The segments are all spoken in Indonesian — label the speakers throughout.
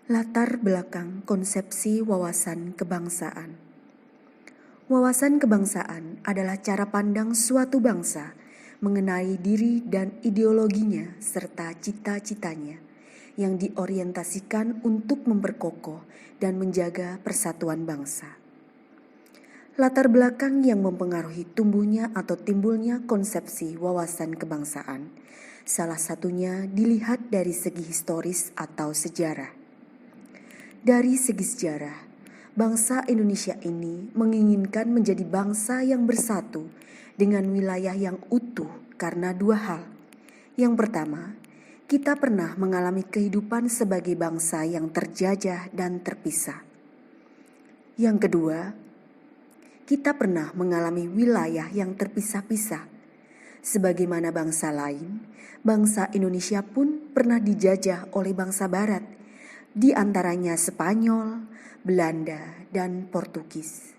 Speaker 1: Latar belakang konsepsi wawasan kebangsaan. Wawasan kebangsaan adalah cara pandang suatu bangsa mengenai diri dan ideologinya serta cita-citanya yang diorientasikan untuk memperkokoh dan menjaga persatuan bangsa. Latar belakang yang mempengaruhi tumbuhnya atau timbulnya konsepsi wawasan kebangsaan, salah satunya dilihat dari segi historis atau sejarah. Dari segi sejarah, bangsa Indonesia ini menginginkan menjadi bangsa yang bersatu dengan wilayah yang utuh karena dua hal. Yang pertama, kita pernah mengalami kehidupan sebagai bangsa yang terjajah dan terpisah. Yang kedua, kita pernah mengalami wilayah yang terpisah-pisah. Sebagaimana bangsa lain, bangsa Indonesia pun pernah dijajah oleh bangsa Barat, di antaranya Spanyol, Belanda, dan Portugis.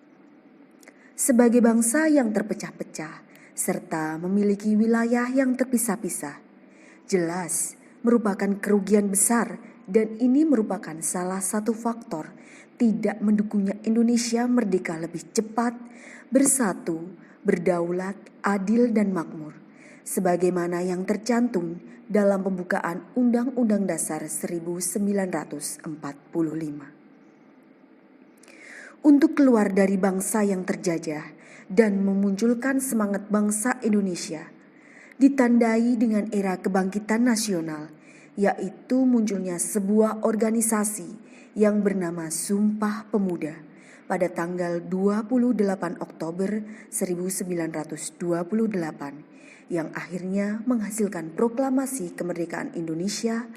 Speaker 1: Sebagai bangsa yang terpecah-pecah serta memiliki wilayah yang terpisah-pisah, jelas merupakan kerugian besar dan ini merupakan salah satu faktor tidak mendukungnya Indonesia merdeka lebih cepat, bersatu, berdaulat, adil dan makmur, sebagaimana yang tercantum dalam pembukaan Undang-Undang Dasar 1945. Untuk keluar dari bangsa yang terjajah dan memunculkan semangat bangsa Indonesia, ditandai dengan era kebangkitan nasional, yaitu munculnya sebuah organisasi yang bernama Sumpah Pemuda pada tanggal 28 Oktober 1928 yang akhirnya menghasilkan proklamasi kemerdekaan Indonesia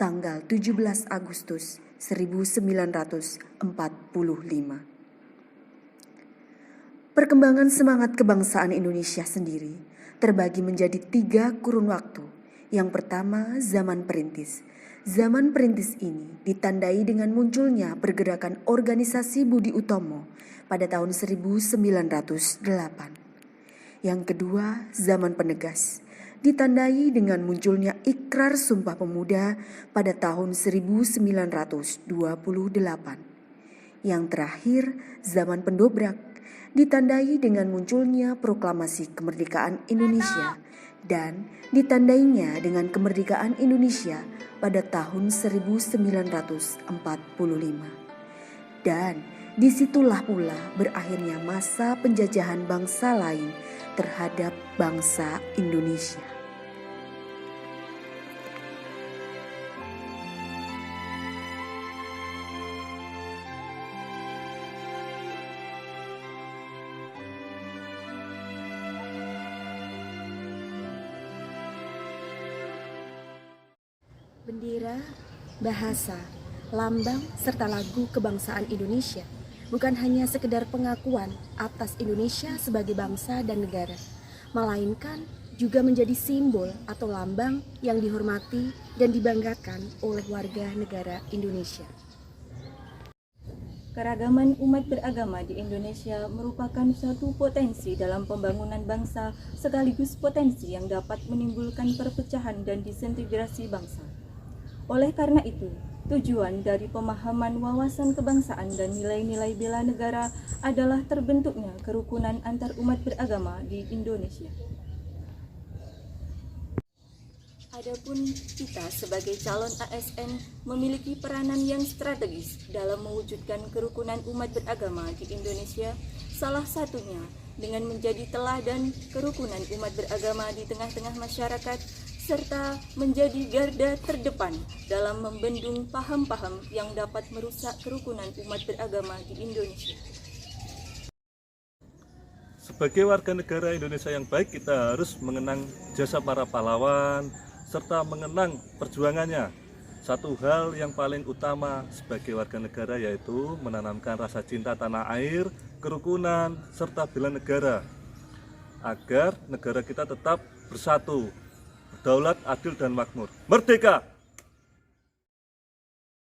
Speaker 1: tanggal 17 Agustus 1945. Perkembangan semangat kebangsaan Indonesia sendiri terbagi menjadi 3 kurun waktu. Yang pertama, zaman perintis. Zaman perintis ini ditandai dengan munculnya pergerakan organisasi Budi Utomo pada tahun 1908. Yang kedua, zaman penegas, ditandai dengan munculnya Ikrar Sumpah Pemuda pada tahun 1928. Yang terakhir, zaman pendobrak, ditandai dengan munculnya Proklamasi Kemerdekaan Indonesia dan ditandainya dengan kemerdekaan Indonesia pada tahun 1945. Dan disitulah pula berakhirnya masa penjajahan bangsa lain terhadap bangsa Indonesia.
Speaker 2: Bendera, bahasa, lambang, serta lagu kebangsaan Indonesia bukan hanya sekedar pengakuan atas Indonesia sebagai bangsa dan negara, melainkan juga menjadi simbol atau lambang yang dihormati dan dibanggakan oleh warga negara Indonesia.
Speaker 3: Keragaman umat beragama di Indonesia merupakan suatu potensi dalam pembangunan bangsa sekaligus potensi yang dapat menimbulkan perpecahan dan disintegrasi bangsa. Oleh karena itu, tujuan dari pemahaman wawasan kebangsaan dan nilai-nilai bela negara adalah terbentuknya kerukunan antar umat beragama di Indonesia. Adapun kita sebagai calon ASN memiliki peranan yang strategis dalam mewujudkan kerukunan umat beragama di Indonesia, salah satunya dengan menjadi teladan kerukunan umat beragama di tengah-tengah masyarakat, serta menjadi garda terdepan dalam membendung paham-paham yang dapat merusak kerukunan umat beragama di Indonesia.
Speaker 4: Sebagai warga negara Indonesia yang baik, kita harus mengenang jasa para pahlawan, serta mengenang perjuangannya. Satu hal yang paling utama sebagai warga negara yaitu menanamkan rasa cinta tanah air, kerukunan, serta bela negara, agar negara kita tetap bersatu, berdaulat, adil, dan makmur. Merdeka!